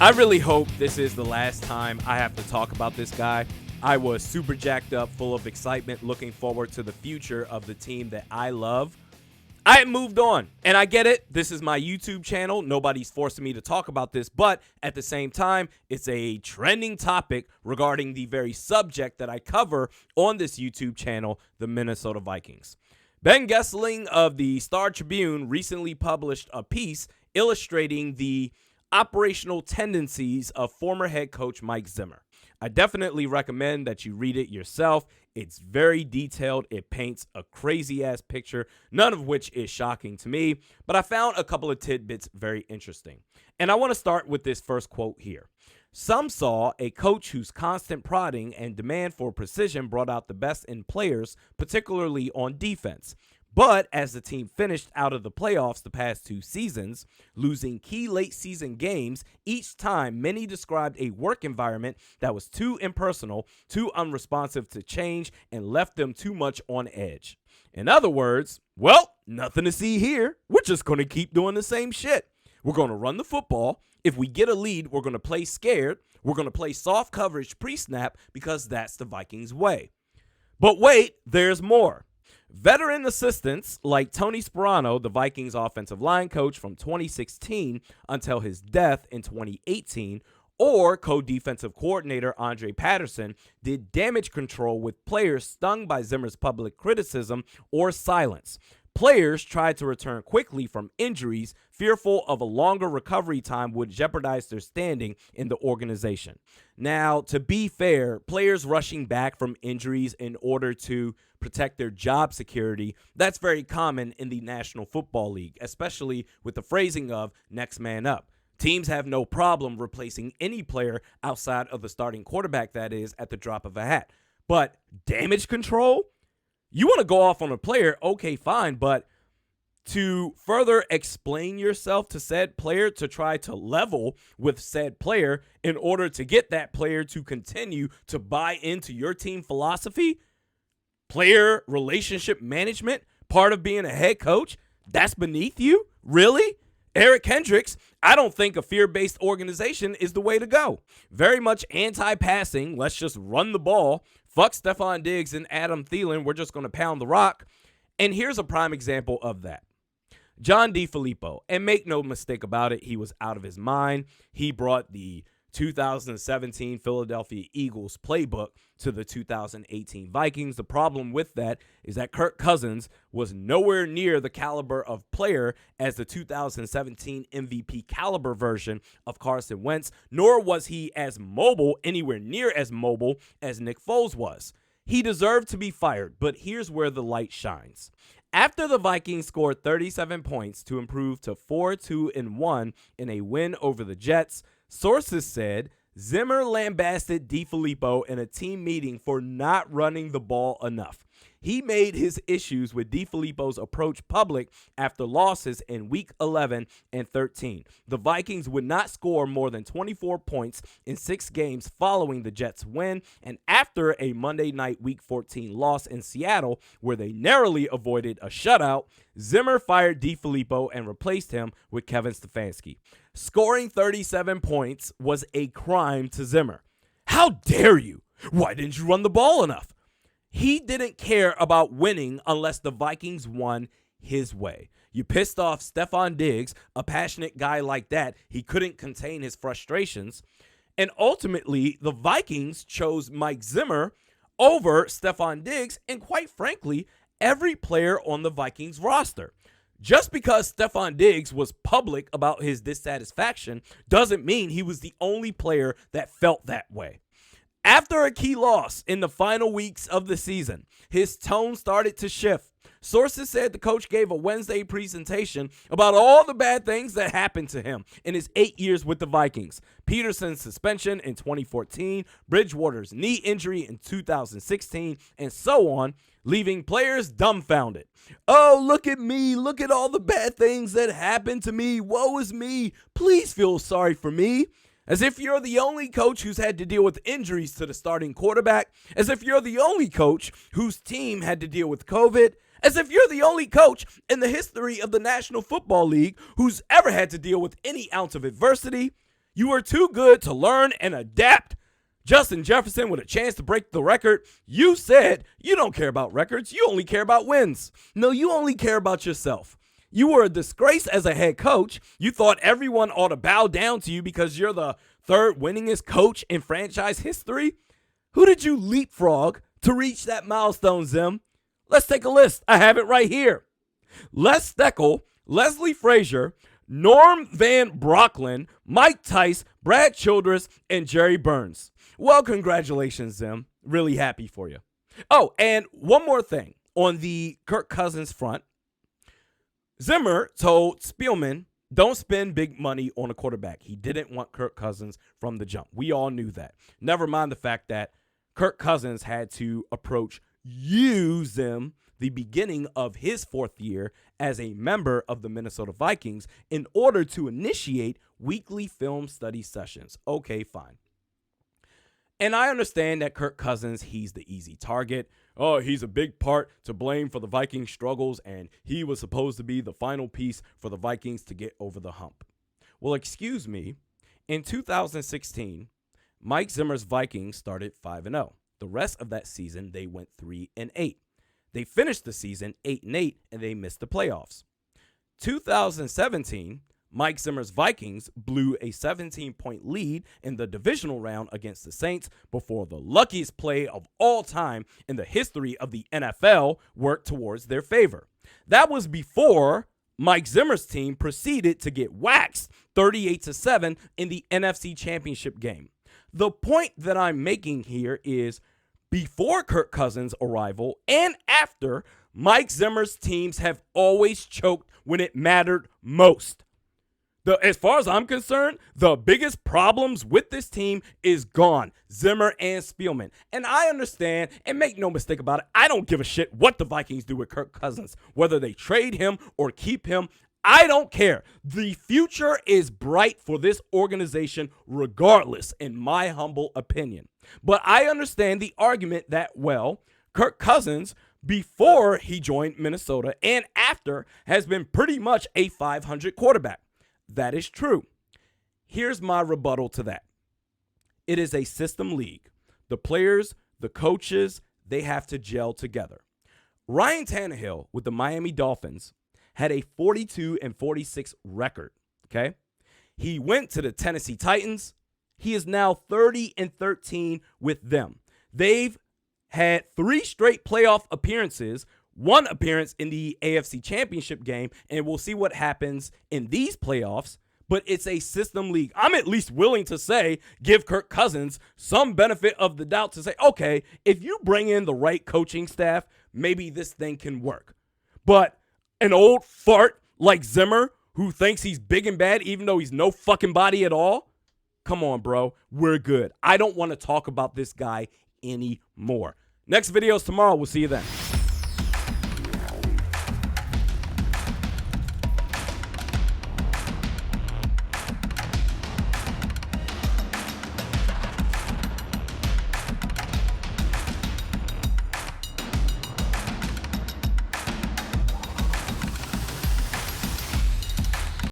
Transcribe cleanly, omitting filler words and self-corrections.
I really hope this is the last time I have to talk about this guy. I was super jacked up, full of excitement, looking forward to the future of the team that I love. I moved on, and I get it. This is my YouTube channel. Nobody's forcing me to talk about this, but at the same time, it's a trending topic regarding the very subject that I cover on this YouTube channel, the Minnesota Vikings. Ben Gessling of the Star Tribune recently published a piece illustrating the operational tendencies of former head coach Mike Zimmer. I definitely recommend that you read it yourself. It's very detailed. It paints a crazy-ass picture, none of which is shocking to me, but I found a couple of tidbits very interesting. And I want to start with this first quote here. Some saw a coach whose constant prodding and demand for precision brought out the best in players, particularly on defense. But as the team finished out of the playoffs the past 2 seasons, losing key late-season games, each time many described a work environment that was too impersonal, too unresponsive to change, and left them too much on edge. In other words, well, nothing to see here. We're just going to keep doing the same shit. We're going to run the football. If we get a lead, we're going to play scared. We're going to play soft coverage pre-snap because that's the Vikings' way. But wait, there's more. Veteran assistants like Tony Sparano, the Vikings offensive line coach from 2016 until his death in 2018, or co-defensive coordinator Andre Patterson did damage control with players stung by Zimmer's public criticism or silence. Players tried to return quickly from injuries, fearful of a longer recovery time would jeopardize their standing in the organization. Now, to be fair, players rushing back from injuries in order to protect their job security, that's very common in the National Football League, especially with the phrasing of next man up. Teams have no problem replacing any player outside of the starting quarterback, that is, at the drop of a hat. But damage control? You want to go off on a player, okay, fine, but to further explain yourself to said player, to try to level with said player in order to get that player to continue to buy into your team philosophy, player relationship management, part of being a head coach, that's beneath you? Really? Eric Hendricks, I don't think a fear-based organization is the way to go. Very much anti-passing, let's just run the ball. Fuck Stephon Diggs and Adam Thielen, we're just going to pound the rock. And here's a prime example of that. John DFilippo, and make no mistake about it, he was out of his mind. He brought the 2017 Philadelphia Eagles playbook to the 2018 Vikings. The problem with that is that Kirk Cousins was nowhere near the caliber of player as the 2017 MVP caliber version of Carson Wentz, nor was he as mobile, anywhere near as mobile as Nick Foles was. He deserved to be fired, but here's where the light shines. After the Vikings scored 37 points to improve to 4-2-1 in a win over the Jets, sources said Zimmer lambasted DFilippo in a team meeting for not running the ball enough. He made his issues with DFilippo's approach public after losses in Week 11 and 13. The Vikings would not score more than 24 points in 6 games following the Jets' win, and after a Monday night Week 14 loss in Seattle, where they narrowly avoided a shutout, Zimmer fired DFilippo and replaced him with Kevin Stefanski. Scoring 37 points was a crime to Zimmer. How dare you? Why didn't you run the ball enough? He didn't care about winning unless the Vikings won his way. You pissed off Stephon Diggs, a passionate guy like that. He couldn't contain his frustrations. And ultimately, the Vikings chose Mike Zimmer over Stephon Diggs and, quite frankly, every player on the Vikings roster. Just because Stephon Diggs was public about his dissatisfaction doesn't mean he was the only player that felt that way. After a key loss in the final weeks of the season, his tone started to shift. Sources said the coach gave a Wednesday presentation about all the bad things that happened to him in his 8 years with the Vikings. Peterson's suspension in 2014, Bridgewater's knee injury in 2016, and so on, leaving players dumbfounded. Oh, look at me. Look at all the bad things that happened to me. Woe is me. Please feel sorry for me. As if you're the only coach who's had to deal with injuries to the starting quarterback. As if you're the only coach whose team had to deal with COVID. As if you're the only coach in the history of the National Football League who's ever had to deal with any ounce of adversity. You were too good to learn and adapt. Justin Jefferson with a chance to break the record. You said you don't care about records. You only care about wins. No, you only care about yourself. You were a disgrace as a head coach. You thought everyone ought to bow down to you because you're the third winningest coach in franchise history. Who did you leapfrog to reach that milestone, Zim? Let's take a list. I have it right here. Les Steckel, Leslie Frazier, Norm Van Brocklin, Mike Tice, Brad Childress, and Jerry Burns. Well, congratulations, Zim. Really happy for you. Oh, and one more thing. On the Kirk Cousins front, Zimmer told Spielman, don't spend big money on a quarterback. He didn't want Kirk Cousins from the jump. We all knew that. Never mind the fact that Kirk Cousins had to approach Zim the beginning of his fourth year as a member of the Minnesota Vikings in order to initiate weekly film study sessions. Okay, fine. And I understand that Kirk Cousins, he's the easy target. Oh, he's a big part to blame for the Vikings' struggles, and he was supposed to be the final piece for the Vikings to get over the hump. Well, excuse me. In 2016, Mike Zimmer's Vikings started 5-0. The rest of that season, they went 3-8. They finished the season 8-8, and they missed the playoffs. 2017, Mike Zimmer's Vikings blew a 17-point lead in the divisional round against the Saints before the luckiest play of all time in the history of the NFL worked towards their favor. That was before Mike Zimmer's team proceeded to get waxed 38-7 in the NFC Championship game. The point that I'm making here is before Kirk Cousins' arrival and after, Mike Zimmer's teams have always choked when it mattered most. As far as I'm concerned, the biggest problems with this team is gone. Zimmer and Spielman. And I understand, and make no mistake about it, I don't give a shit what the Vikings do with Kirk Cousins. Whether they trade him or keep him, I don't care. The future is bright for this organization regardless, in my humble opinion. But I understand the argument that, well, Kirk Cousins, before he joined Minnesota and after, has been pretty much a 500 quarterback. That is true. Here's my rebuttal to that. It is a system league. The players, the coaches, they have to gel together. Ryan Tannehill with the Miami Dolphins had a 42-46 record, okay? He went to the Tennessee Titans. He is now 30-13 with them. They've had 3 straight playoff appearances, 1 appearance in the AFC Championship game, and we'll see what happens in these playoffs, but it's a system league. I'm at least willing to say, give Kirk Cousins some benefit of the doubt to say, okay, if you bring in the right coaching staff, maybe this thing can work. But an old fart like Zimmer, who thinks he's big and bad even though he's no fucking body at all, come on, bro, we're good. I don't want to talk about this guy anymore. Next video is tomorrow. We'll see you then.